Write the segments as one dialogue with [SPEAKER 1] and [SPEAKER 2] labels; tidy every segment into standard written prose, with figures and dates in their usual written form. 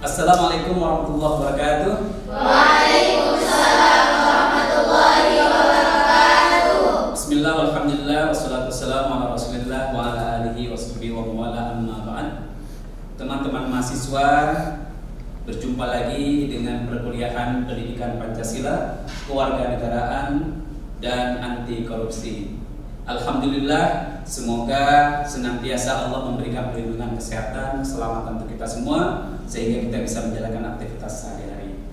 [SPEAKER 1] Assalamualaikum warahmatullahi wabarakatuh.
[SPEAKER 2] Waalaikumsalam warahmatullahi wabarakatuh.
[SPEAKER 1] Bismillah, walhamdulillah, wassalatu wassalamu ala rasulillah wa ala alihi wa sahbihi wa mawala amma ba'd. Teman-teman mahasiswa, berjumpa lagi dengan perkuliahan Pendidikan Pancasila, Kewarganegaraan, dan Anti Korupsi. Alhamdulillah, semoga senantiasa Allah memberikan perlindungan kesehatan, keselamatan untuk kita semua, sehingga kita bisa menjalankan aktivitas sehari-hari.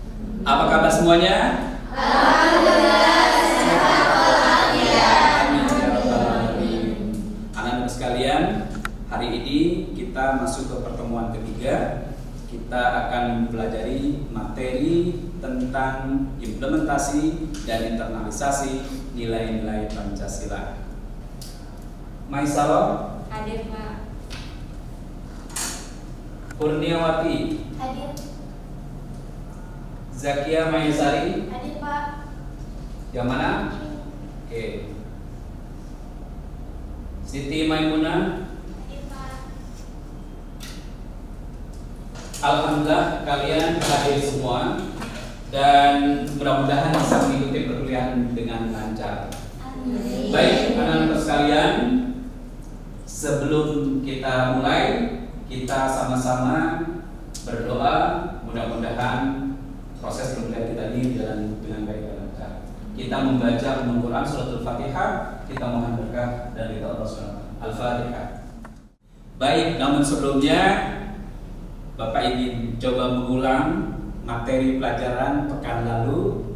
[SPEAKER 1] Apa kabar semuanya?
[SPEAKER 2] Alhamdulillah, sehat walafiat.
[SPEAKER 1] Amin ya rabbal alamin. Anak-anak sekalian, hari ini kita masuk ke pertemuan ketiga. Kita akan mempelajari materi tentang implementasi dan internalisasi nilai-nilai Pancasila. Maisaro,
[SPEAKER 2] Hadir, Pak.
[SPEAKER 1] Kurniawati,
[SPEAKER 2] Hadir.
[SPEAKER 1] Zakia Mayasari,
[SPEAKER 2] Hadir, Pak.
[SPEAKER 1] yang mana? Oke. Siti Maimunah.
[SPEAKER 2] Hadir, Pak.
[SPEAKER 1] Alhamdulillah kalian hadir semua dan mudah-mudahan bisa mengikuti perkuliahan dengan lancar.
[SPEAKER 2] Amin.
[SPEAKER 1] Baik, anak-anak sekalian, sebelum kita mulai, kita sama-sama berdoa mudah-mudahan proses perkuliahan kita ini berjalan dengan baik dan lancar. Kita membaca Al-Quran suratul Fatihah, kita mohon berkah dari Allah SWT. Al-Fatihah. Baik, namun sebelumnya Bapak ingin coba mengulang materi pelajaran pekan lalu.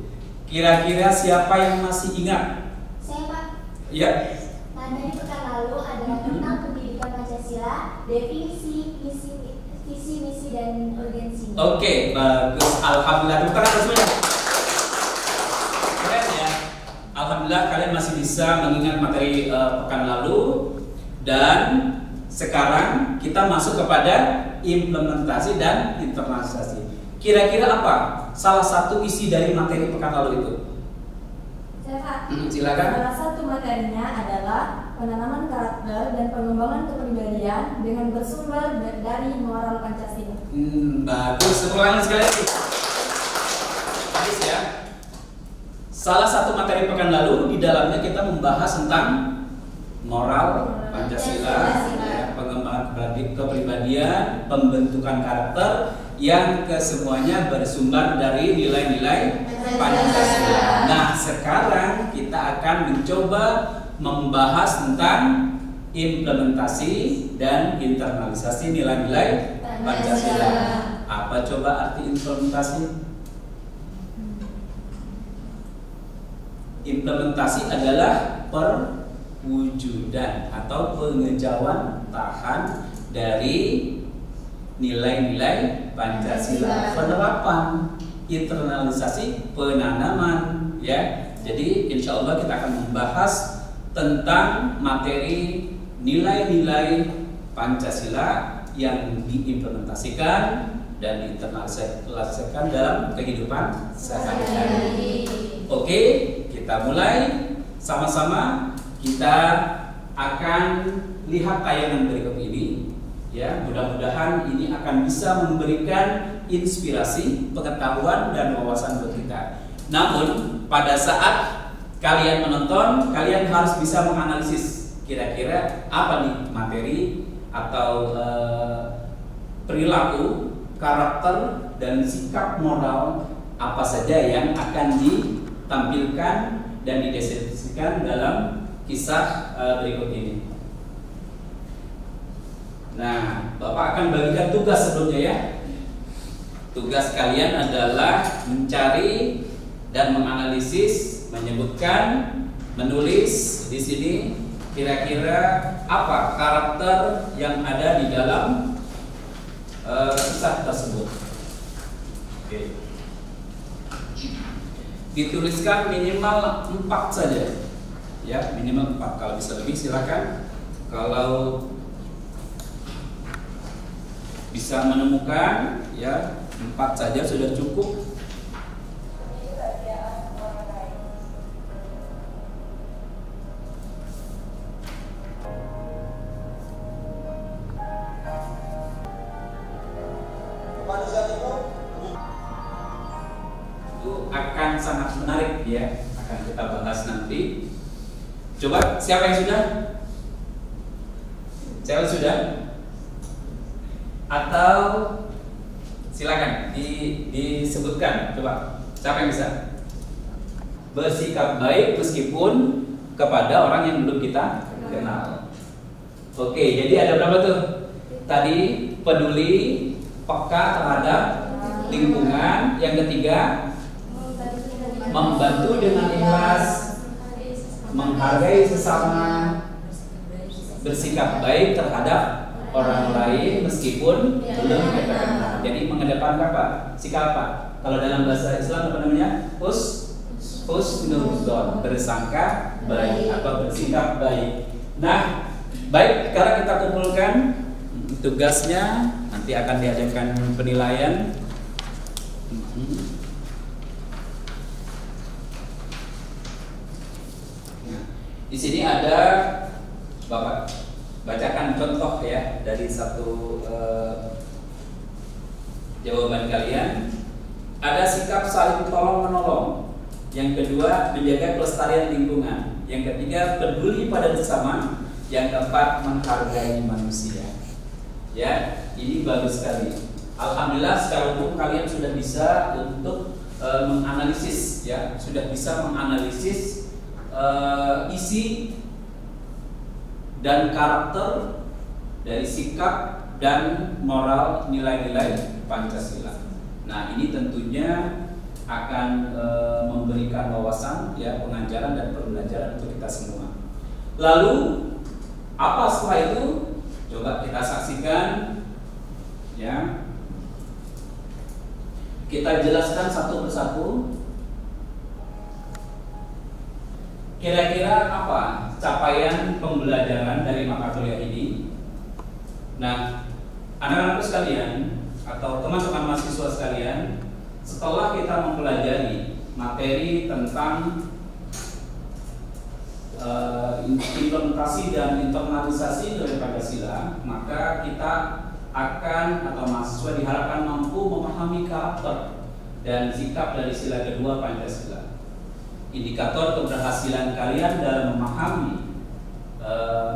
[SPEAKER 1] Kira-kira siapa yang masih ingat?
[SPEAKER 2] Saya, Pak.
[SPEAKER 1] Ya.
[SPEAKER 2] Materi pekan lalu adalah tentang pendidikan Pancasila, definisi, visi misi, dan urgensi.
[SPEAKER 1] Oke, bagus. Alhamdulillah. Tepuk tangan semuanya. Keren ya. Alhamdulillah kalian masih bisa mengingat materi pekan lalu, dan sekarang kita masuk kepada implementasi dan internalisasi. Kira-kira apa salah satu isi dari materi pekan lalu itu?
[SPEAKER 2] Saya, Pak.
[SPEAKER 1] Silakan.
[SPEAKER 3] Salah satu materinya adalah penanaman karakter dan pengembangan kepribadian dengan bersumber dari moral Pancasila.
[SPEAKER 1] Bagus. Tepuk tangan sekali lagi. Bagus ya. Salah satu materi pekan lalu di dalamnya kita membahas tentang moral Pancasila, ya, pengembangan kepribadian, pembentukan karakter yang kesemuanya bersumber dari nilai-nilai Pancasila. Nah, sekarang kita akan mencoba membahas tentang implementasi dan internalisasi nilai-nilai Pancasila. Apa coba arti implementasi? Implementasi adalah perwujudan atau pengejauhan tahan dari nilai-nilai Pancasila. Penerapan, internalisasi, penanaman, ya. Jadi insya Allah kita akan membahas tentang materi nilai-nilai Pancasila yang diimplementasikan dan diinternalisasikan dalam kehidupan sehari-hari. Oke, kita mulai sama-sama. Kita akan lihat tayangan berikut ini. Ya, mudah-mudahan ini akan bisa memberikan inspirasi, pengetahuan, dan wawasan buat kita. Namun pada saat kalian menonton, kalian harus bisa menganalisis kira-kira apa nih materi atau perilaku, karakter, dan sikap moral apa saja yang akan ditampilkan dan dideskripsikan dalam kisah berikut ini. Nah, Bapak akan bagikan tugas sebelumnya ya. Tugas kalian adalah mencari dan menganalisis, menyebutkan, menulis di sini kira-kira apa karakter yang ada di dalam kisah tersebut. Oke. Dituliskan minimal 4 saja. Ya, minimal 4. Kalau bisa lebih silakan. Kalau bisa menemukan ya 4 saja sudah cukup.
[SPEAKER 4] Kemanusiaan itu
[SPEAKER 1] itu akan sangat menarik ya, akan kita bahas nanti. Coba siapa yang sudah? Siapa sudah? Atau silakan disebutkan, coba siapa yang bisa? Bersikap baik meskipun kepada orang yang belum kita kenal. Oke, jadi ada berapa tuh? Tadi peduli, peka terhadap lingkungan. Yang ketiga, membantu dengan ikhlas, menghargai sesama, bersikap baik terhadap orang lain meskipun belum kita kenal. Jadi mengedepankan apa? Sikap apa? Kalau dalam bahasa Islam apa namanya? Husnuzon, bersangka baik atau bersikap baik. Nah, baik, sekarang kita kumpulkan tugasnya, nanti akan diadakan penilaian. Nah, di sini ada Bapak bacakan contoh ya dari satu jawaban kalian. Ada sikap saling tolong menolong. Yang kedua, menjaga kelestarian lingkungan. Yang ketiga, peduli pada sesama. Yang keempat, menghargai manusia. Ya, ini bagus sekali. Alhamdulillah secara umum kalian sudah bisa untuk menganalisis ya, sudah bisa menganalisis isi dan karakter dari sikap dan moral nilai-nilai Pancasila. Nah, ini tentunya akan memberikan wawasan ya, pengajaran dan pembelajaran untuk kita semua. Lalu apa setelah itu? Coba kita saksikan ya. Kita jelaskan satu persatu. Kira-kira apa capaian pembelajaran dari mata kuliah ini? Nah, anak-anakku sekalian atau teman-teman mahasiswa sekalian, setelah kita mempelajari materi tentang implementasi dan internalisasi dari Pancasila, maka kita akan atau mahasiswa diharapkan mampu memahami karakter dan sikap dari sila kedua Pancasila. Indikator keberhasilan kalian dalam memahami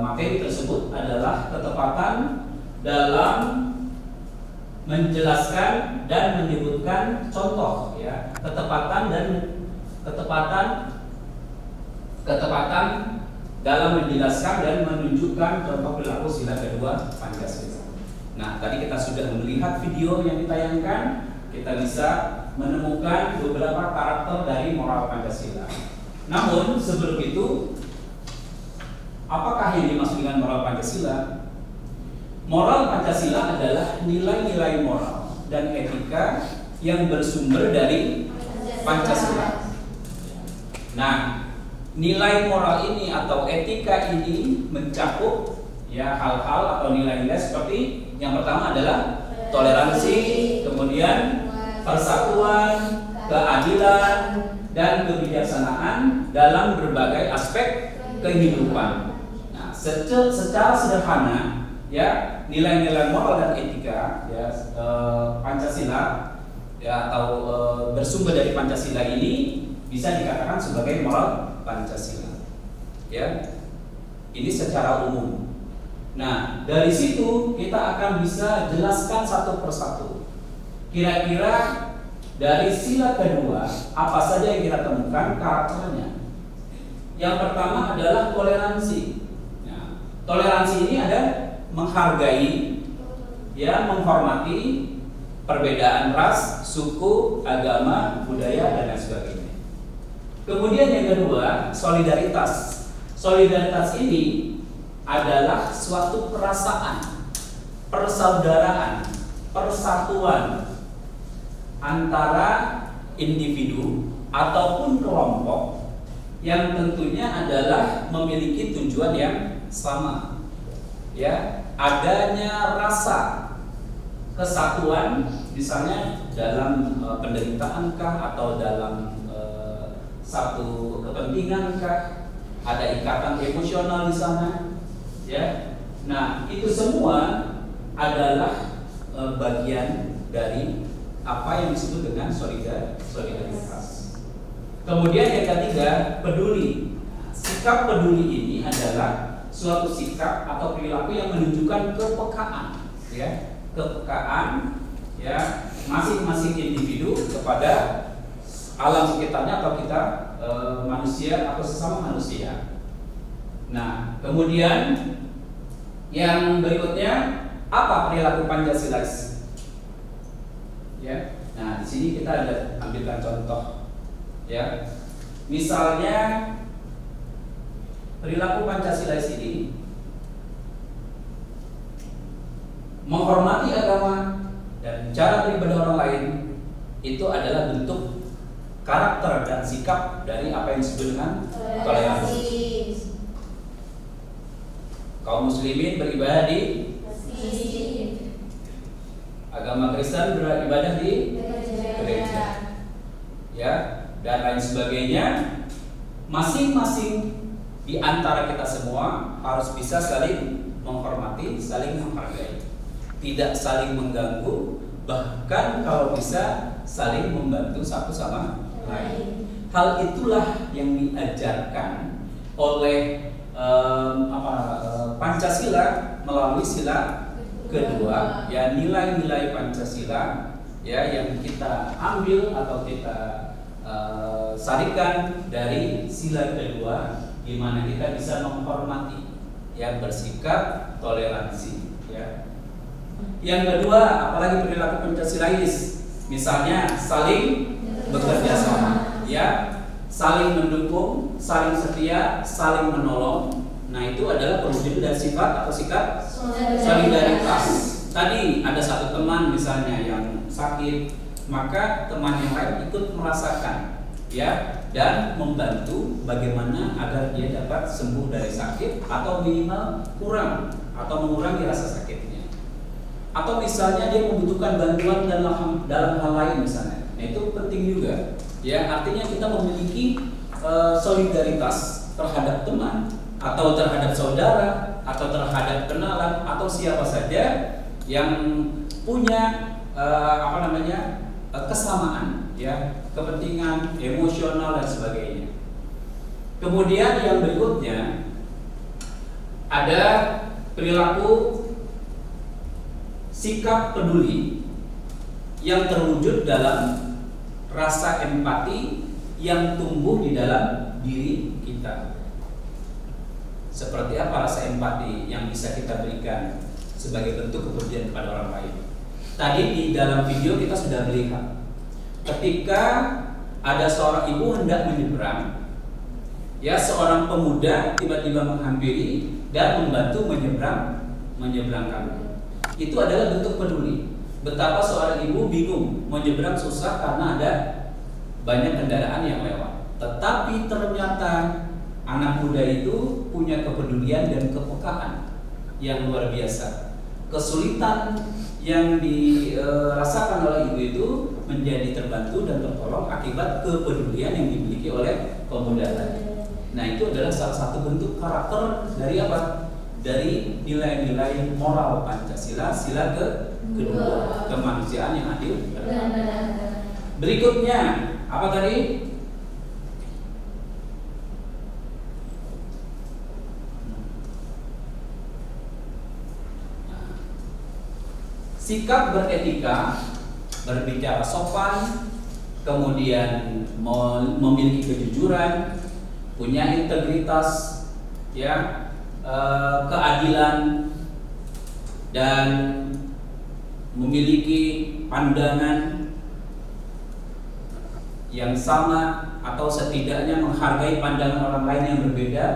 [SPEAKER 1] materi tersebut adalah ketepatan dalam menjelaskan dan menyebutkan contoh ya, ketepatan dalam menjelaskan dan menunjukkan contoh perilaku sila kedua Pancasila. Nah, tadi kita sudah melihat video yang ditayangkan, kita bisa menemukan beberapa karakter dari moral Pancasila. Namun sebelum itu, apakah yang dimaksud dengan moral Pancasila? Moral Pancasila adalah nilai-nilai moral dan etika yang bersumber dari Pancasila. Nah, nilai moral ini atau etika ini mencakup ya hal-hal atau nilai-nilai seperti yang pertama adalah toleransi, kemudian persatuan, keadilan, dan kebijaksanaan dalam berbagai aspek kehidupan. Nah, secara sederhana ya, nilai-nilai moral dan etika ya Pancasila ya atau bersumber dari Pancasila ini bisa dikatakan sebagai moral Pancasila. Ya. Ini secara umum. Nah, dari situ kita akan bisa jelaskan satu persatu. Kira-kira dari sila kedua apa saja yang kita temukan karakternya. Yang pertama adalah toleransi. Nah, toleransi ini ada menghargai, ya, menghormati perbedaan ras, suku, agama, budaya, dan lain sebagainya. Kemudian yang kedua, solidaritas. Solidaritas ini adalah suatu perasaan, persaudaraan, persatuan antara individu ataupun kelompok yang tentunya adalah memiliki tujuan yang sama. Ya, adanya rasa kesatuan, misalnya dalam penderitaankah atau dalam satu kepentingankah, ada ikatan emosional di sana, ya. Nah, itu semua adalah bagian dari apa yang disebut dengan solidaritas. Kemudian yang ketiga, peduli. Sikap peduli ini adalah suatu sikap atau perilaku yang menunjukkan kepekaan, ya, kepekaan, ya, masing-masing individu kepada alam sekitarnya atau kita manusia atau sesama manusia. Nah, kemudian yang berikutnya, apa perilaku Pancasilais? Ya, nah di sini kita ada ambilkan contoh, ya, misalnya perilaku Pancasilais ini menghormati agama dan cara beribadah orang lain itu adalah bentuk karakter dan sikap dari apa yang disebut dengan toleransi. Kaum muslimin beribadah di agama Kristen beribadah di gereja, ya, dan lain sebagainya. Masing-masing di antara kita semua harus bisa saling menghormati, saling menghargai, tidak saling mengganggu, bahkan kalau bisa saling membantu satu sama lain. Hal itulah yang diajarkan oleh Pancasila melalui sila kedua, ya, nilai-nilai Pancasila, ya, yang kita ambil atau kita sarikan dari sila kedua, di mana kita bisa menghormati, ya, bersikap toleransi, ya. Yang kedua, apalagi perilaku Pancasilais, misalnya saling bekerja sama, ya, saling mendukung, saling setia, saling menolong. Nah, itu adalah perwujudan dari sifat atau sikap solidaritas. Tadi ada satu teman misalnya yang sakit, maka teman yang lain ikut merasakan, ya, dan membantu bagaimana agar dia dapat sembuh dari sakit atau minimal kurang atau mengurangi rasa sakitnya. Atau misalnya dia membutuhkan bantuan dalam hal lain misalnya. Nah, itu penting juga, ya, artinya kita memiliki solidaritas terhadap teman atau terhadap saudara atau terhadap kenalan atau siapa saja yang punya kesamaan, ya, kepentingan emosional dan sebagainya. Kemudian yang berikutnya ada perilaku sikap peduli yang terwujud dalam rasa empati yang tumbuh di dalam diri kita. Seperti apa rasa empati yang bisa kita berikan sebagai bentuk kepedulian kepada orang lain? Tadi di dalam video kita sudah melihat ketika ada seorang ibu hendak menyeberang, ya, seorang pemuda tiba-tiba menghampiri dan membantu menyeberangkan. Itu adalah bentuk peduli. Betapa seorang ibu bingung menyeberang susah karena ada banyak kendaraan yang lewat. Tetapi ternyata anak muda itu punya kepedulian dan kepekaan yang luar biasa. Kesulitan yang dirasakan oleh ibu itu menjadi terbantu dan tertolong akibat kepedulian yang dimiliki oleh pemuda tadi. Nah, itu adalah salah satu bentuk karakter dari apa? Dari nilai-nilai moral Pancasila, sila kedua, kemanusiaan yang adil. Berikutnya apa tadi? Sikap beretika, berbicara sopan, kemudian memiliki kejujuran, punya integritas, ya, keadilan, dan memiliki pandangan yang sama atau setidaknya menghargai pandangan orang lain yang berbeda,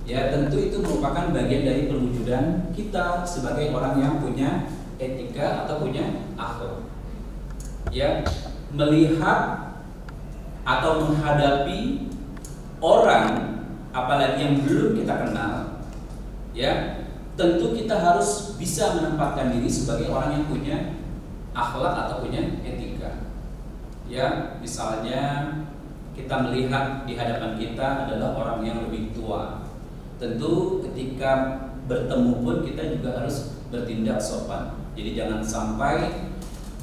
[SPEAKER 1] ya, tentu itu merupakan bagian dari perwujudan kita sebagai orang yang punya etika atau punya akhlak, ya, melihat atau menghadapi orang apalagi yang belum kita kenal, ya, tentu kita harus bisa menempatkan diri sebagai orang yang punya akhlak atau punya etika, ya. Misalnya kita melihat di hadapan kita adalah orang yang lebih tua, tentu ketika bertemu pun kita juga harus bertindak sopan. Jadi jangan sampai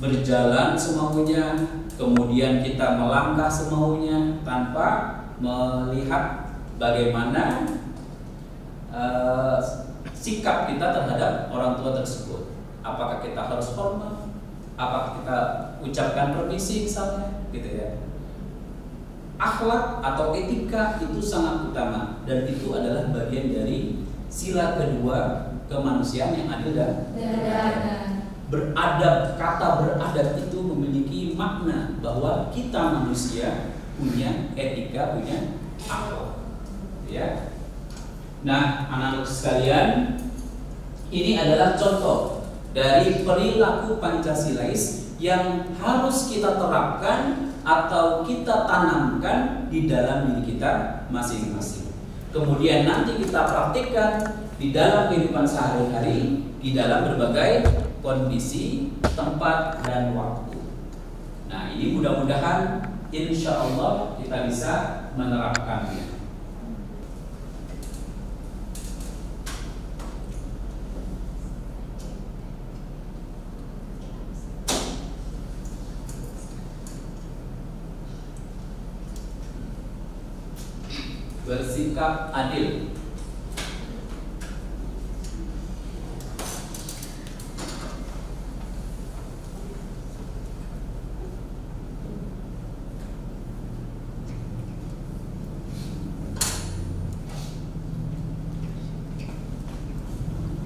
[SPEAKER 1] berjalan semaunya, kemudian kita melangkah semaunya tanpa melihat bagaimana sikap kita terhadap orang tua tersebut. Apakah kita harus hormat? Apakah kita ucapkan permisi misalnya, gitu ya. Akhlak atau etika itu sangat utama dan itu adalah bagian dari sila kedua kemanusiaan yang adil dan beradab. Kata beradab itu memiliki makna bahwa kita manusia punya etika, punya akhlak, ya. Nah, anak-anak sekalian, ini adalah contoh dari perilaku Pancasilais yang harus kita terapkan atau kita tanamkan di dalam diri kita masing-masing. Kemudian nanti kita praktikkan di dalam kehidupan sehari-hari, di dalam berbagai kondisi, tempat, dan waktu. Nah, ini mudah-mudahan insya Allah kita bisa menerapkannya. Bersikap adil.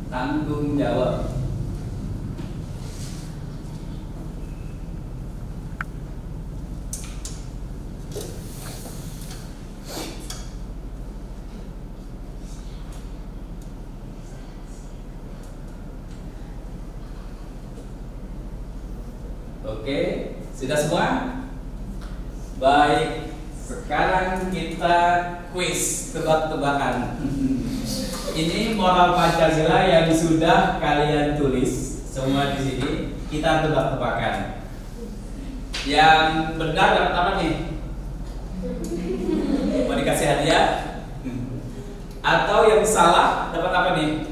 [SPEAKER 1] Tanggung jawab. Oke, sudah semua? Baik, sekarang kita kuis tebak-tebakan. Ini moral Pancasila yang sudah kalian tulis semua di sini. Kita tebak-tebakan. Yang benar dapat apa nih? Mau dikasih hadiah? Atau yang salah dapat apa nih?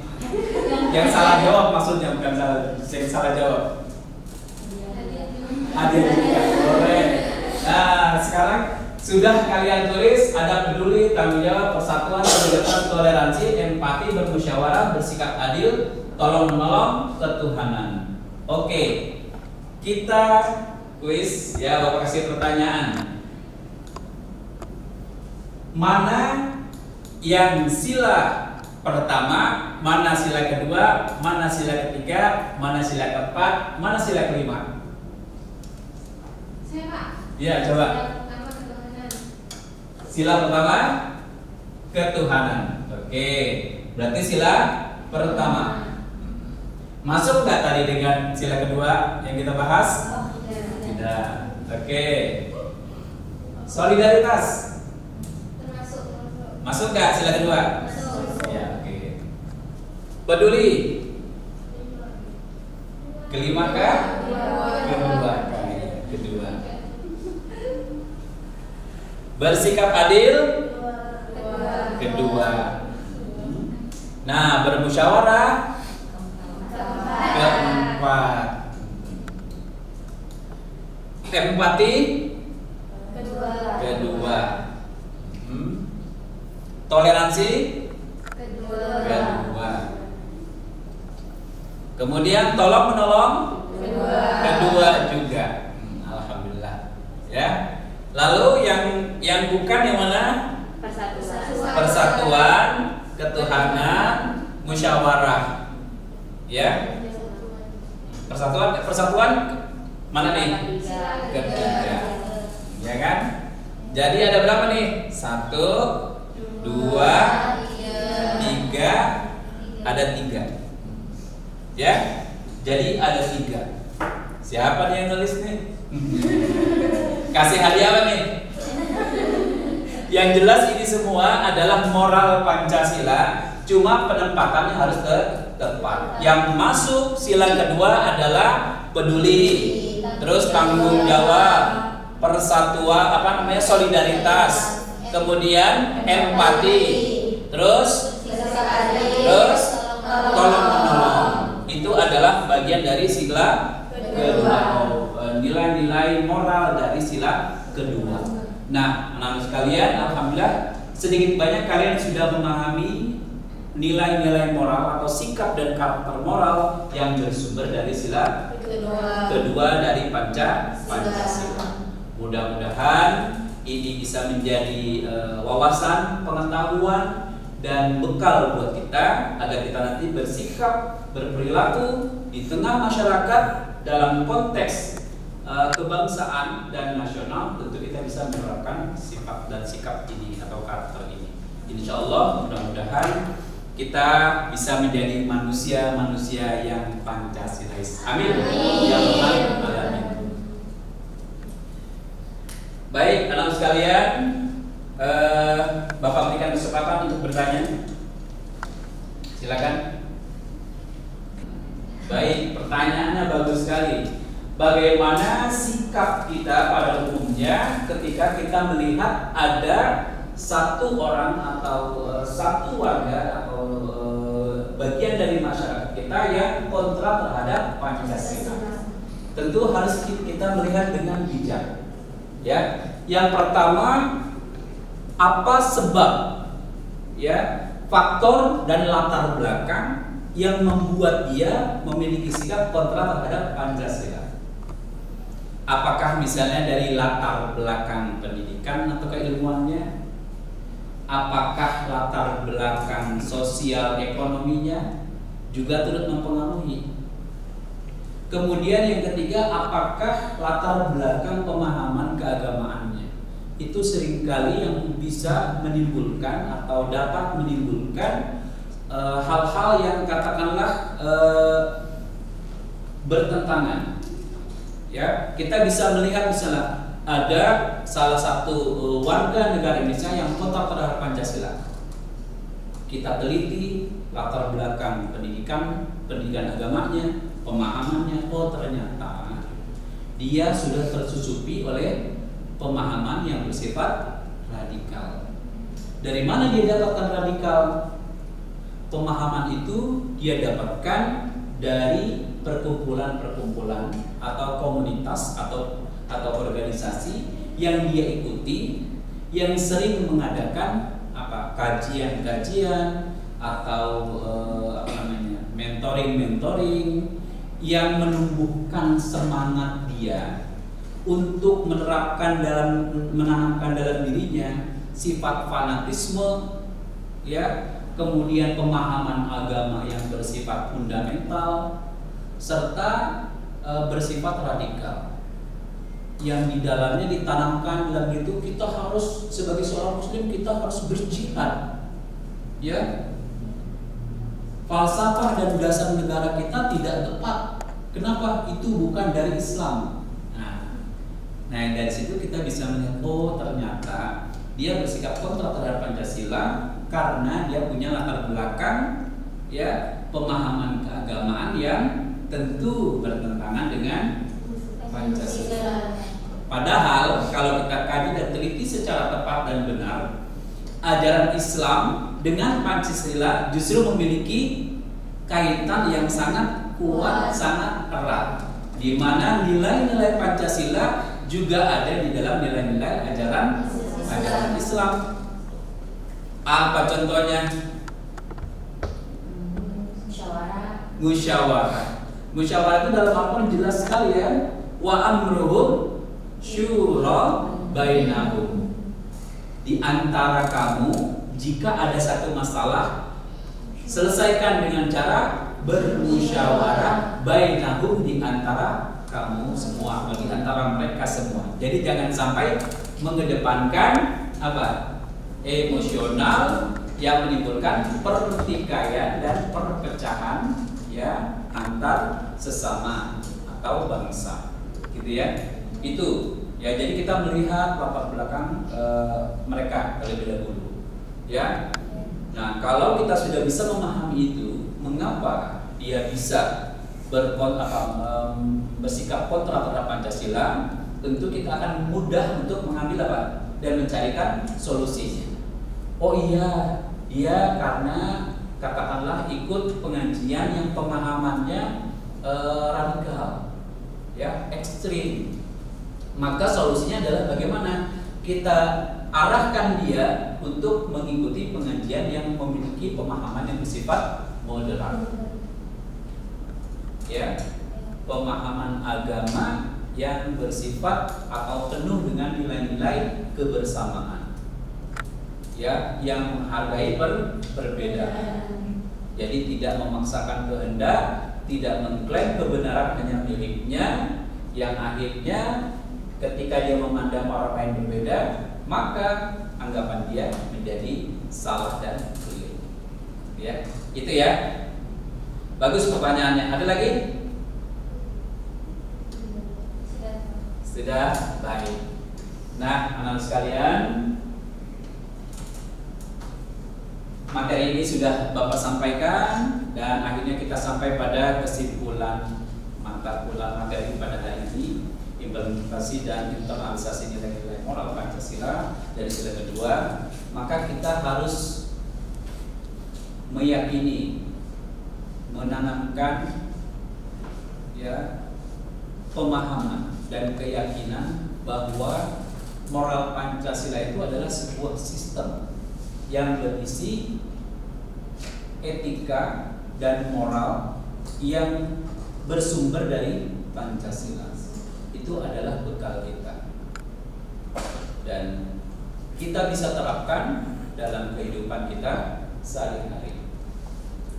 [SPEAKER 1] Yang salah jawab maksudnya, bukan salah. Yang salah jawab hadiah juga, boleh. Nah, sekarang sudah kalian tulis ada peduli, tanggung jawab, persatuan, solidaritas, toleransi, empati, bermusyawarah, bersikap adil, tolong menolong, ketuhanan. Oke, kita kuis ya, Bapak kasih pertanyaan. Mana yang sila pertama, mana sila kedua, mana sila ketiga, mana sila keempat, mana sila kelima?
[SPEAKER 4] Saya Pak.
[SPEAKER 1] Ya, coba. Sila pertama, ketuhanan. Oke, berarti sila pertama. Masuk nggak tadi dengan sila kedua yang kita bahas? Tidak. Oke. Solidaritas. Masuk nggak sila kedua? Ya, oke. Peduli. Kelima kah? Kedua. Bersikap adil. Kedua. Nah, bermusyawarah. Keempat. Empati. Kedua. Toleransi. Kedua. Kemudian tolong menolong. Kedua juga. Alhamdulillah. Ya. Lalu yang bukan yang mana? Persatuan, ketuhanan, musyawarah. Ya. Persatuan mana nih? Ketiga. Ya kan? Jadi ada berapa nih? 1, 2, 3, ada 3. Ya. Jadi ada 3. Siapa nih yang nulis nih? Kasih hadiah apa nih? Yang jelas ini semua adalah moral Pancasila, cuma penempatannya harus tepat. Yang masuk sila kedua adalah peduli, terus tanggung jawab, persatuan, solidaritas, kemudian empati, terus tolong menolong. Itu adalah bagian dari sila kedua. nilai moral dari sila kedua. Nah, anak-anak sekalian, alhamdulillah sedikit banyak kalian sudah memahami nilai-nilai moral atau sikap dan karakter moral yang bersumber dari sila kedua dari Pancasila. Mudah-mudahan ini bisa menjadi wawasan, pengetahuan, dan bekal buat kita agar kita nanti bersikap, berperilaku di tengah masyarakat dalam konteks kebangsaan dan nasional. Tentu kita bisa menerapkan sifat dan sikap ini atau karakter ini. Insya Allah mudah-mudahan kita bisa menjadi manusia-manusia yang Pancasilais. Amin. Ya Rabbal alamin. Baik, anak sekalian, Bapak berikan kesempatan untuk bertanya. Silakan. Baik, pertanyaannya bagus sekali. Bagaimana sikap kita pada umumnya ketika kita melihat ada satu orang atau satu warga atau bagian dari masyarakat kita yang kontra terhadap Pancasila? Tentu harus kita melihat dengan bijak. Ya, yang pertama, apa sebab, ya, faktor dan latar belakang yang membuat dia memiliki sikap kontra terhadap Pancasila? Apakah misalnya dari latar belakang pendidikan atau keilmuannya? Apakah latar belakang sosial ekonominya juga turut mempengaruhi? Kemudian yang ketiga, apakah latar belakang pemahaman keagamaannya? Itu seringkali yang bisa menimbulkan atau dapat menimbulkan hal-hal yang katakanlah bertentangan. Ya, kita bisa melihat misalnya ada salah satu warga negara Indonesia yang kontra terhadap Pancasila. Kita teliti latar belakang pendidikan agamanya, pemahamannya. Oh, ternyata dia sudah tersusupi oleh pemahaman yang bersifat radikal. Dari mana dia dapatkan radikal? Pemahaman itu dia dapatkan dari perkumpulan-perkumpulan atau komunitas atau organisasi yang dia ikuti, yang sering mengadakan kajian-kajian atau mentoring yang menumbuhkan semangat dia untuk menanamkan dalam dirinya sifat fanatisme, ya, kemudian pemahaman agama yang bersifat fundamental serta bersifat radikal, yang di dalamnya ditanamkan dalam itu kita harus sebagai seorang muslim kita harus berjihad, ya. Falsafah dan dasar negara kita tidak tepat. Kenapa? Itu bukan dari Islam. Nah, dari situ kita bisa melihat, oh, ternyata dia bersikap kontra terhadap Pancasila karena dia punya latar belakang, ya, pemahaman keagamaan yang tentu bertentangan dengan Pancasila. Padahal kalau kita kaji dan teliti secara tepat dan benar, ajaran Islam dengan Pancasila justru memiliki kaitan yang sangat kuat, sangat erat, di mana nilai-nilai Pancasila juga ada di dalam nilai-nilai ajaran Islam. Apa contohnya? Musyawarah. Musyawarah itu dalam Al-Quran jelas sekali, ya. Wa amruhum syura bainahum. Di antara kamu jika ada satu masalah, selesaikan dengan cara bermusyawarah bainahum, di antara kamu semua, di antara mereka semua. Jadi jangan sampai mengedepankan emosional yang menimbulkan pertikaian dan perpecahan, ya, antar sesama atau bangsa, gitu ya. Itu ya, jadi kita melihat latar belakang mereka terlebih dahulu, ya. Nah, kalau kita sudah bisa memahami itu, mengapa dia bisa bersikap kontra terhadap Pancasila, tentu kita akan mudah untuk mengambil dan mencarikan solusinya. Oh iya, dia karena katakanlah ikut pengajian yang pemahamannya radikal, ya, ekstrim. Maka solusinya adalah bagaimana kita arahkan dia untuk mengikuti pengajian yang memiliki pemahaman yang bersifat moderat. Ya, pemahaman agama yang bersifat atau penuh dengan nilai-nilai kebersamaan. Ya, yang menghargai perbedaan. Jadi tidak memaksakan kehendak, tidak mengklaim kebenaran hanya miliknya, yang akhirnya ketika dia memandang orang lain berbeda, maka anggapan dia menjadi salah dan keliru. Ya, itu ya. Bagus pertanyaannya. Ada lagi? Sudah, baik. Nah, anak sekalian, materi ini sudah Bapak sampaikan dan akhirnya kita sampai pada kesimpulan mata kuliah materi pada hari ini, implementasi dan internalisasi nilai-nilai moral Pancasila dari sila kedua. Maka kita harus meyakini, menanamkan ya pemahaman dan keyakinan bahwa moral Pancasila itu adalah sebuah sistem yang berisi etika dan moral yang bersumber dari Pancasila. Itu adalah bekal kita dan kita bisa terapkan dalam kehidupan kita sehari-hari.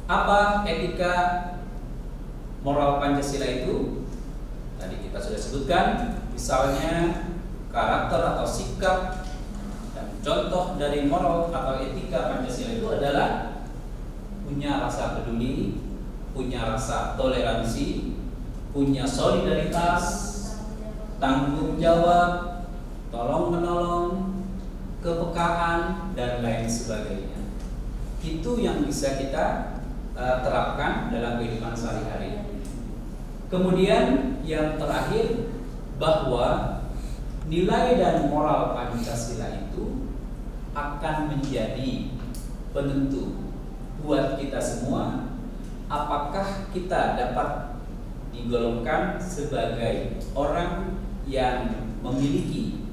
[SPEAKER 1] Apa etika moral Pancasila itu? Tadi kita sudah sebutkan, misalnya karakter atau sikap. Dan contoh dari moral atau etika Pancasila itu adalah punya rasa peduli, punya rasa toleransi, punya solidaritas, tanggung jawab, tolong menolong, kepekaan, dan lain sebagainya. Itu yang bisa kita terapkan dalam kehidupan sehari-hari. Kemudian yang terakhir, bahwa nilai dan moral Pancasila itu akan menjadi penentu buat kita semua apakah kita dapat digolongkan sebagai orang yang memiliki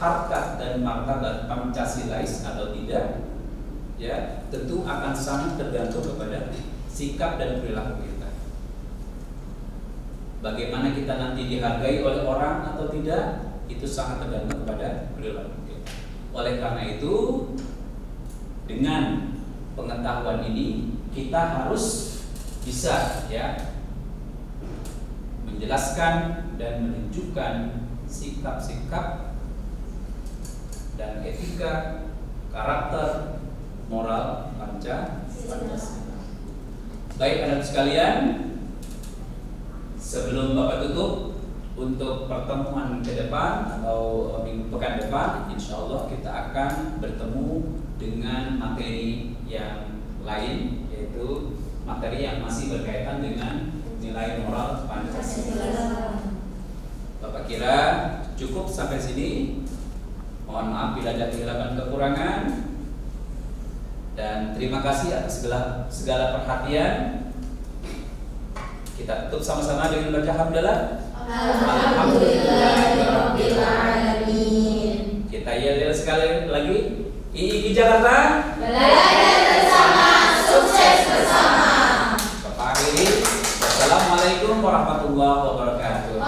[SPEAKER 1] harkat dan martabat Pancasilais atau tidak. Ya, tentu akan sangat tergantung kepada sikap dan perilaku kita. Bagaimana kita nanti dihargai oleh orang atau tidak, itu sangat tergantung kepada perilaku kita. Oleh karena itu, dengan pengetahuan ini kita harus bisa ya menjelaskan dan menunjukkan sikap-sikap dan etika, karakter, moral Pancasila. Baik anak sekalian, sebelum Bapak tutup untuk pertemuan ke depan atau minggu pekan depan, insya Allah kita akan bertemu dengan materi yang lain, yaitu materi yang masih berkaitan dengan nilai moral Pancasila. Bapak kira cukup sampai sini. Mohon maaf bila ada kehilafan kekurangan. Dan terima kasih atas segala perhatian. Kita tutup sama-sama dengan baca hamdalah.
[SPEAKER 3] Alhamdulillahirabbil alamin.
[SPEAKER 1] Kita yel sekali lagi. IIG Jakarta.
[SPEAKER 3] Belajar bersama, sukses bersama.
[SPEAKER 1] Bapak akhiri. Wassalamualaikum warahmatullahi wabarakatuh.